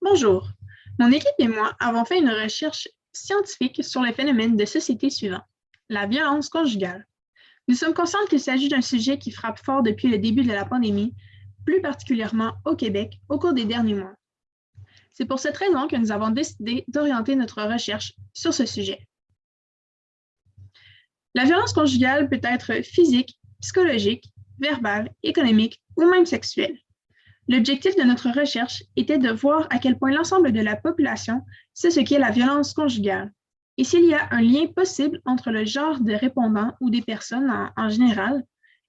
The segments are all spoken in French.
Bonjour. Mon équipe et moi avons fait une recherche scientifique sur le phénomène de société suivant, la violence conjugale. Nous sommes conscients qu'il s'agit d'un sujet qui frappe fort depuis le début de la pandémie, plus particulièrement au Québec au cours des derniers mois. C'est pour cette raison que nous avons décidé d'orienter notre recherche sur ce sujet. La violence conjugale peut être physique, psychologique, verbale, économique ou même sexuelle. L'objectif de notre recherche était de voir à quel point l'ensemble de la population sait ce qu'est la violence conjugale et s'il y a un lien possible entre le genre de répondants ou des personnes en général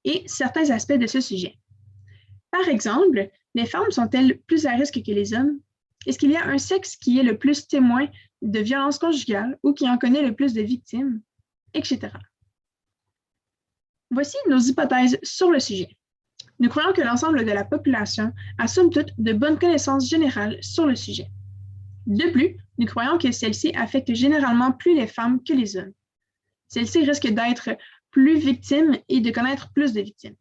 et certains aspects de ce sujet. Par exemple, les femmes sont-elles plus à risque que les hommes? Est-ce qu'il y a un sexe qui est le plus témoin de violence conjugale ou qui en connaît le plus de victimes, etc. Voici nos hypothèses sur le sujet. Nous croyons que l'ensemble de la population a somme toute de bonnes connaissances générales sur le sujet. De plus, nous croyons que celle-ci affecte généralement plus les femmes que les hommes. Celles-ci risquent d'être plus victimes et de connaître plus de victimes.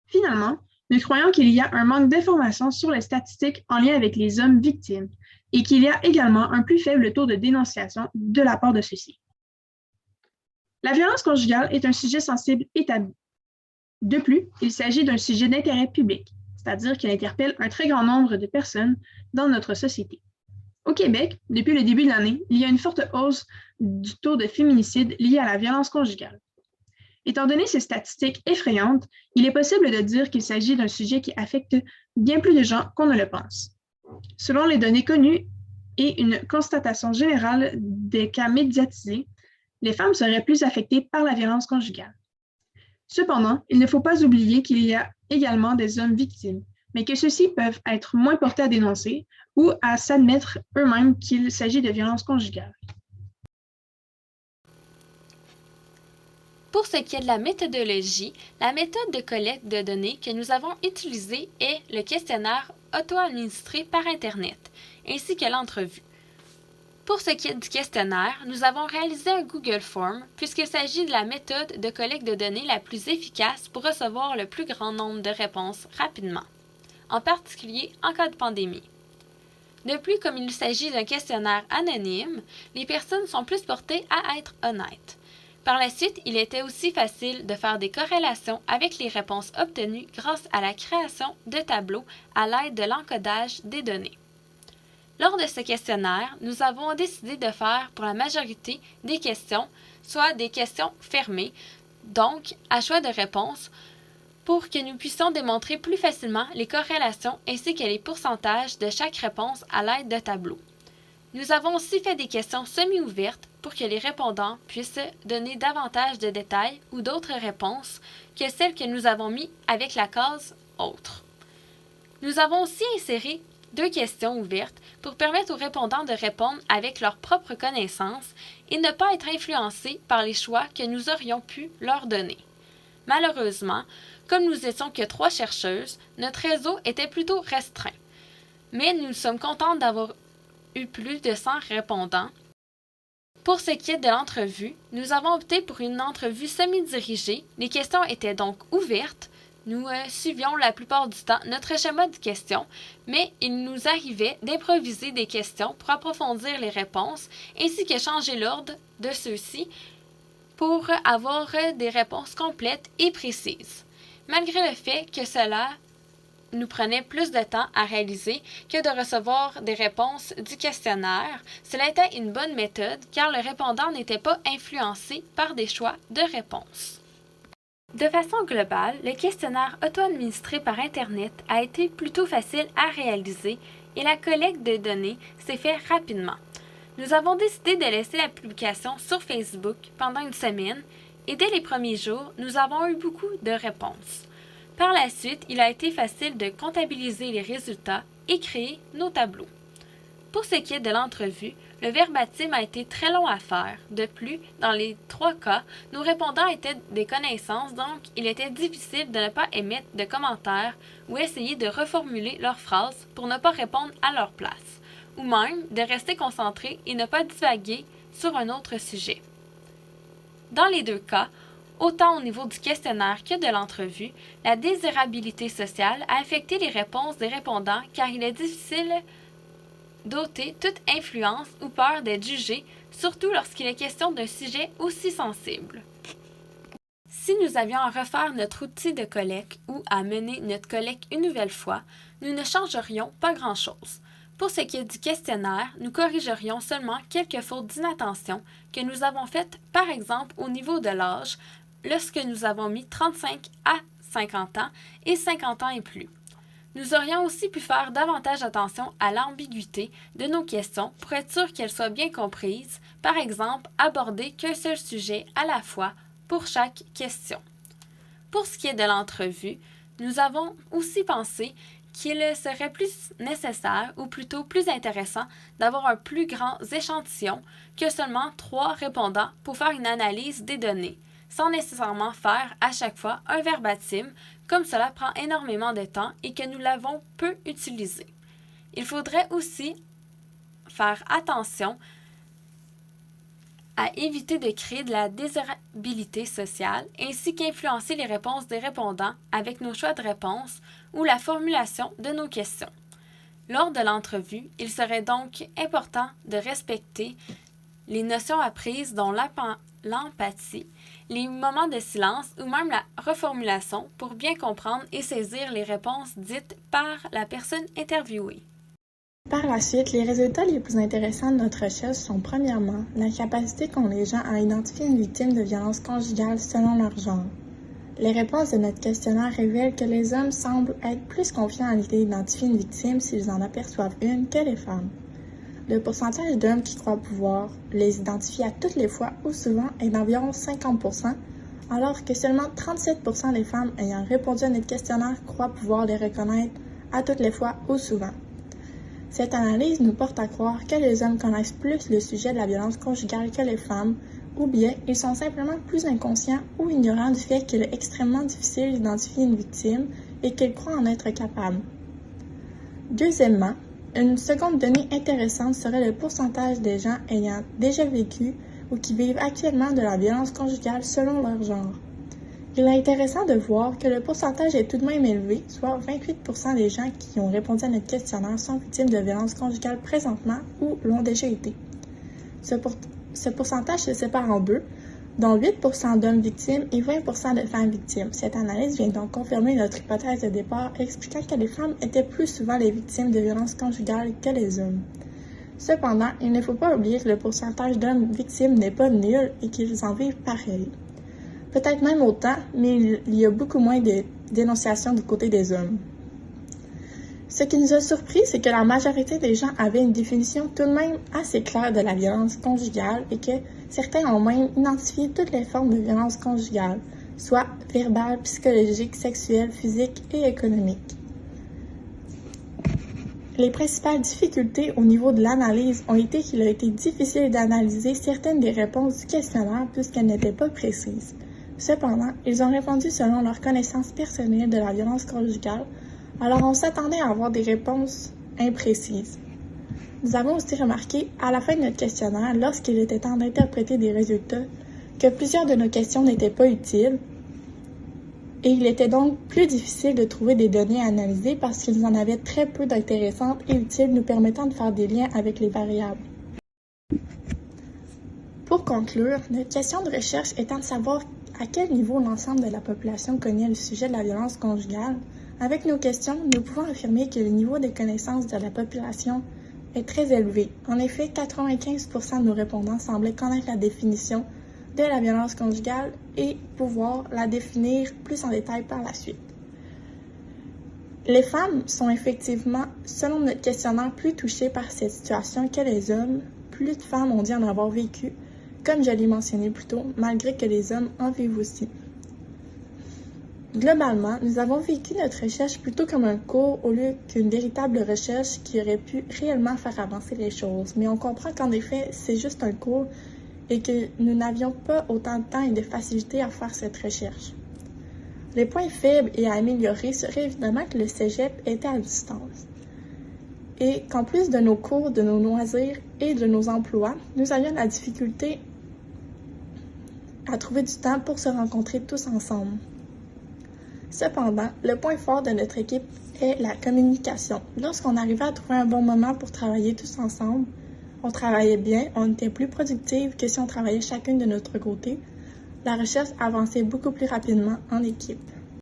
Finalement, nous croyons qu'il y a un manque d'informations sur les statistiques en lien avec les hommes victimes et qu'il y a également un plus faible taux de dénonciation de la part de ceux-ci. La violence conjugale est un sujet sensible et tabou. De plus, il s'agit d'un sujet d'intérêt public, c'est-à-dire qu'il interpelle un très grand nombre de personnes dans notre société. Au Québec, depuis le début de l'année, il y a une forte hausse du taux de féminicide lié à la violence conjugale. Étant donné ces statistiques effrayantes, il est possible de dire qu'il s'agit d'un sujet qui affecte bien plus de gens qu'on ne le pense. Selon les données connues et une constatation générale des cas médiatisés, les femmes seraient plus affectées par la violence conjugale. Cependant, il ne faut pas oublier qu'il y a également des hommes victimes, mais que ceux-ci peuvent être moins portés à dénoncer ou à s'admettre eux-mêmes qu'il s'agit de violences conjugales. Pour ce qui est de la méthodologie, la méthode de collecte de données que nous avons utilisée est le questionnaire auto-administré par Internet, ainsi que l'entrevue. Pour ce qui est du questionnaire, nous avons réalisé un Google Form puisqu'il s'agit de la méthode de collecte de données la plus efficace pour recevoir le plus grand nombre de réponses rapidement, en particulier en cas de pandémie. De plus, comme il s'agit d'un questionnaire anonyme, les personnes sont plus portées à être honnêtes. Par la suite, il était aussi facile de faire des corrélations avec les réponses obtenues grâce à la création de tableaux à l'aide de l'encodage des données. Lors de ce questionnaire, nous avons décidé de faire pour la majorité des questions, soit des questions fermées, donc à choix de réponse, pour que nous puissions démontrer plus facilement les corrélations ainsi que les pourcentages de chaque réponse à l'aide de tableaux. Nous avons aussi fait des questions semi-ouvertes pour que les répondants puissent donner davantage de détails ou d'autres réponses que celles que nous avons mises avec la case « Autres ». Nous avons aussi inséré 2 questions ouvertes pour permettre aux répondants de répondre avec leurs propres connaissances et ne pas être influencés par les choix que nous aurions pu leur donner. Malheureusement, comme nous étions que 3 chercheuses, notre réseau était plutôt restreint. Mais nous sommes contents d'avoir eu plus de 100 répondants. Pour ce qui est de l'entrevue, nous avons opté pour une entrevue semi-dirigée. Les questions étaient donc ouvertes. Nous suivions la plupart du temps notre schéma de questions, mais il nous arrivait d'improviser des questions pour approfondir les réponses, ainsi que changer l'ordre de ceux-ci pour avoir des réponses complètes et précises. Malgré le fait que cela nous prenait plus de temps à réaliser que de recevoir des réponses du questionnaire, cela était une bonne méthode car le répondant n'était pas influencé par des choix de réponses. De façon globale, le questionnaire auto-administré par Internet a été plutôt facile à réaliser et la collecte de données s'est faite rapidement. Nous avons décidé de laisser la publication sur Facebook pendant une semaine et dès les premiers jours, nous avons eu beaucoup de réponses. Par la suite, il a été facile de comptabiliser les résultats et créer nos tableaux. Pour ce qui est de l'entrevue, le verbatim a été très long à faire. De plus, dans les 3 cas, nos répondants étaient des connaissances, donc il était difficile de ne pas émettre de commentaires ou essayer de reformuler leurs phrases pour ne pas répondre à leur place, ou même de rester concentré et ne pas divaguer sur un autre sujet. Dans les 2 cas, autant au niveau du questionnaire que de l'entrevue, la désirabilité sociale a affecté les réponses des répondants car il est difficile d'ôter toute influence ou peur d'être jugé, surtout lorsqu'il est question d'un sujet aussi sensible. Si nous avions à refaire notre outil de collecte ou à mener notre collecte une nouvelle fois, nous ne changerions pas grand-chose. Pour ce qui est du questionnaire, nous corrigerions seulement quelques fautes d'inattention que nous avons faites, par exemple au niveau de l'âge, lorsque nous avons mis 35 à 50 ans et 50 ans et plus. Nous aurions aussi pu faire davantage attention à l'ambiguïté de nos questions pour être sûr qu'elles soient bien comprises, par exemple aborder qu'un seul sujet à la fois pour chaque question. Pour ce qui est de l'entrevue, nous avons aussi pensé qu'il serait plus nécessaire, ou plutôt plus intéressant, d'avoir un plus grand échantillon que seulement 3 répondants pour faire une analyse des données, sans nécessairement faire à chaque fois un verbatim, comme cela prend énormément de temps et que nous l'avons peu utilisé. Il faudrait aussi faire attention à éviter de créer de la désirabilité sociale, ainsi qu'influencer les réponses des répondants avec nos choix de réponse ou la formulation de nos questions. Lors de l'entrevue, il serait donc important de respecter les notions apprises dont l'empathie, les moments de silence ou même la reformulation pour bien comprendre et saisir les réponses dites par la personne interviewée. Par la suite, les résultats les plus intéressants de notre recherche sont premièrement la capacité qu'ont les gens à identifier une victime de violence conjugale selon leur genre. Les réponses de notre questionnaire révèlent que les hommes semblent être plus confiants à l'idée d'identifier une victime s'ils en aperçoivent une que les femmes. Le pourcentage d'hommes qui croient pouvoir les identifier à toutes les fois ou souvent est d'environ 50%, alors que seulement 37% des femmes ayant répondu à notre questionnaire croient pouvoir les reconnaître à toutes les fois ou souvent. Cette analyse nous porte à croire que les hommes connaissent plus le sujet de la violence conjugale que les femmes, ou bien ils sont simplement plus inconscients ou ignorants du fait qu'il est extrêmement difficile d'identifier une victime et qu'ils croient en être capables. Deuxièmement, une seconde donnée intéressante serait le pourcentage des gens ayant déjà vécu ou qui vivent actuellement de la violence conjugale selon leur genre. Il est intéressant de voir que le pourcentage est tout de même élevé, soit 28% des gens qui ont répondu à notre questionnaire sont victimes de violences conjugales présentement ou l'ont déjà été. Ce pourcentage se sépare en deux, dont 8% d'hommes victimes et 20% de femmes victimes. Cette analyse vient donc confirmer notre hypothèse de départ expliquant que les femmes étaient plus souvent les victimes de violences conjugales que les hommes. Cependant, il ne faut pas oublier que le pourcentage d'hommes victimes n'est pas nul et qu'ils en vivent pareil. Peut-être même autant, mais il y a beaucoup moins de dénonciations du côté des hommes. Ce qui nous a surpris, c'est que la majorité des gens avaient une définition tout de même assez claire de la violence conjugale et que certains ont même identifié toutes les formes de violence conjugale, soit verbale, psychologique, sexuelle, physique et économique. Les principales difficultés au niveau de l'analyse ont été qu'il a été difficile d'analyser certaines des réponses du questionnaire puisqu'elles n'étaient pas précises. Cependant, ils ont répondu selon leur connaissance personnelle de la violence conjugale, alors on s'attendait à avoir des réponses imprécises. Nous avons aussi remarqué, à la fin de notre questionnaire, lorsqu'il était temps d'interpréter des résultats, que plusieurs de nos questions n'étaient pas utiles, et il était donc plus difficile de trouver des données à analyser parce qu'ils en avaient très peu d'intéressantes et utiles nous permettant de faire des liens avec les variables. Pour conclure, notre question de recherche étant de savoir à quel niveau l'ensemble de la population connaît le sujet de la violence conjugale, avec nos questions, nous pouvons affirmer que le niveau de connaissance de la population est très élevé. En effet, 95% de nos répondants semblaient connaître la définition de la violence conjugale et pouvoir la définir plus en détail par la suite. Les femmes sont effectivement, selon notre questionnaire, plus touchées par cette situation que les hommes. Plus de femmes ont dit en avoir vécu, comme je l'ai mentionné plus tôt, malgré que les hommes en vivent aussi. Globalement, nous avons vécu notre recherche plutôt comme un cours au lieu qu'une véritable recherche qui aurait pu réellement faire avancer les choses. Mais on comprend qu'en effet, c'est juste un cours et que nous n'avions pas autant de temps et de facilité à faire cette recherche. Les points faibles et à améliorer seraient évidemment que le cégep était à distance et qu'en plus de nos cours, de nos loisirs et de nos emplois, nous avions la difficulté à trouver du temps pour se rencontrer tous ensemble. Cependant, le point fort de notre équipe est la communication. Lorsqu'on arrivait à trouver un bon moment pour travailler tous ensemble, on travaillait bien, on était plus productifs que si on travaillait chacune de notre côté. La recherche avançait beaucoup plus rapidement en équipe.